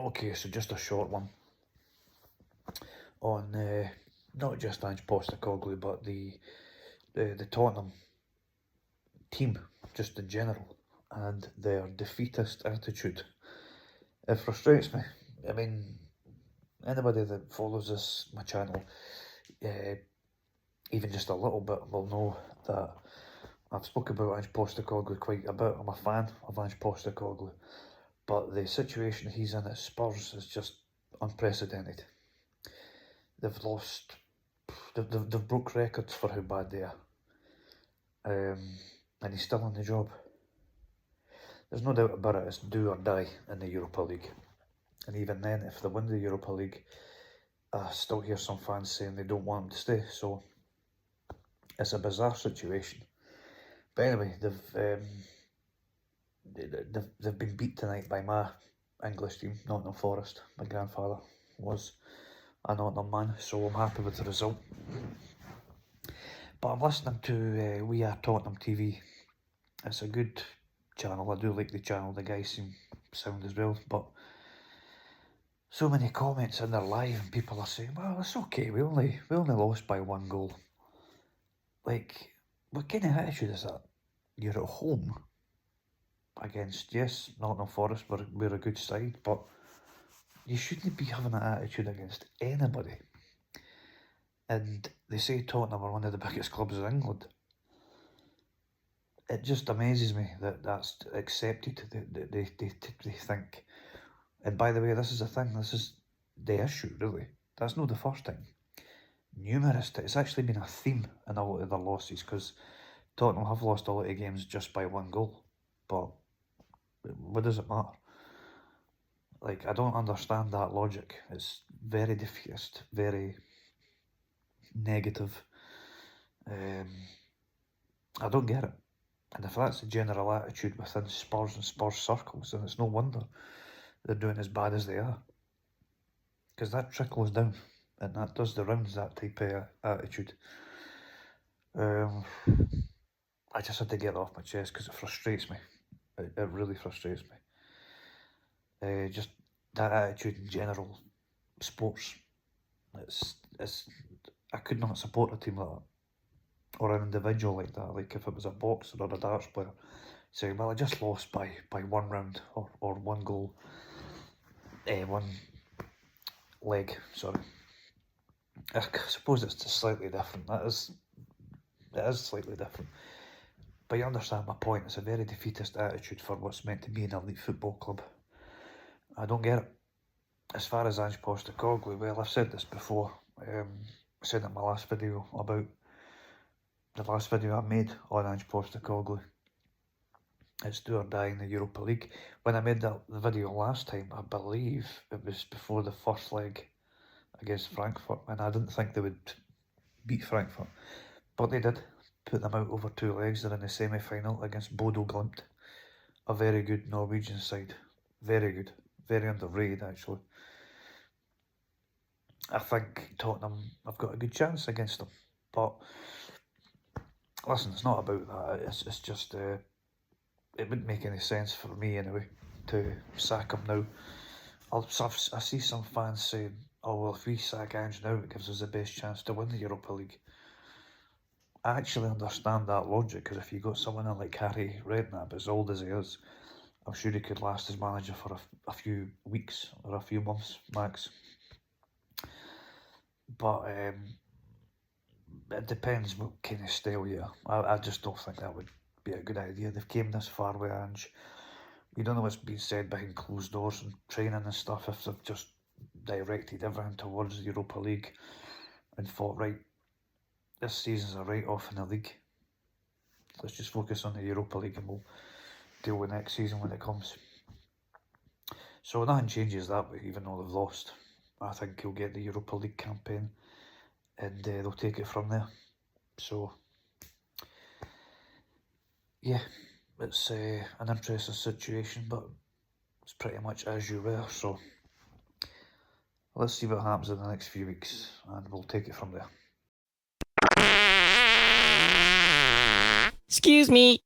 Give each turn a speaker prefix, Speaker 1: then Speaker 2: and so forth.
Speaker 1: Okay, so just a short one on not just Ange Postecoglou, but the Tottenham team, just in general, and their defeatist attitude. It frustrates me. I mean, anybody that follows my channel, even just a little bit, will know that I've spoken about Ange Postecoglou quite a bit. I'm a fan of Ange Postecoglou, but the situation he's in at Spurs is just unprecedented. They've lost, they've broke records for how bad they are, and he's still in the job. There's no doubt about it, it's do or die in the Europa League. And even then, if they win the Europa League, I still hear some fans saying they don't want him to stay. So it's a bizarre situation. But anyway, they've been beat tonight by my English team, Nottingham Forest. My grandfather was a Nottingham man, so I'm happy with the result. But I'm listening to We Are Tottenham TV. It's a good channel. I do like the channel. The guys seem sound as well, but so many comments in their live and people are saying, well, it's okay, we only lost by 1 goal. Like, what kind of attitude is that? You're at home against, yes, Nottingham Forest, we're a good side, but you shouldn't be having that attitude against anybody. And they say Tottenham are one of the biggest clubs in England. It just amazes me that that's accepted. They think. And by the way, this is the thing, this is the issue, really. That's not the first time. It's actually been a theme in a lot of their losses, because Tottenham have lost a lot of games just by 1 goal. But what does it matter? Like, I don't understand that logic. It's very defeatist, very negative. I don't get it. And if that's the general attitude within Spurs and Spurs circles, then it's no wonder they're doing as bad as they are. Because that trickles down, and that does the rounds, that type of attitude. I just had to get it off my chest because it frustrates me. It really frustrates me. Just that attitude in general, sports. I could not support a team like that, or an individual like that. Like if it was a boxer or a darts player, saying, well, I just lost by 1 round or 1 goal, 1 leg, sorry. I suppose it's just slightly different. It is slightly different. But you understand my point. It's a very defeatist attitude for what's meant to be an elite football club. I don't get it. As far as Ange Postecoglou, well, I've said this before. I said it in my last video about the last video I made on Ange Postecoglou. It's do or die in the Europa League. When I made the video last time, I believe it was before the first leg against Frankfurt, and I didn't think they would beat Frankfurt, but they did. Put them out over 2 legs. They're in the semi-final against Bodo Glimt, a very good Norwegian side. Very good, very underrated actually. I think Tottenham have got a good chance against them, but listen, it's not about that. It's just it wouldn't make any sense for me anyway to sack him now. I see some fans saying, oh well, if we sack Ange now, it gives us the best chance to win the Europa League. I actually understand that logic, because if you got someone in like Harry Redknapp, as old as he is, I'm sure he could last as manager for a few weeks or a few months max. But it depends what kind of style you are. I just don't think that would be a good idea. They've came this far with Ange. We don't know what's being said behind closed doors and training and stuff, if they've just directed everything towards the Europa League and thought, right, this season's a write-off in the league. Let's just focus on the Europa League and we'll deal with next season when it comes. So nothing changes that way, even though they've lost. I think he'll get the Europa League campaign and they'll take it from there. So, yeah, it's an interesting situation, but it's pretty much as you were. So, let's see what happens in the next few weeks and we'll take it from there.
Speaker 2: Excuse me.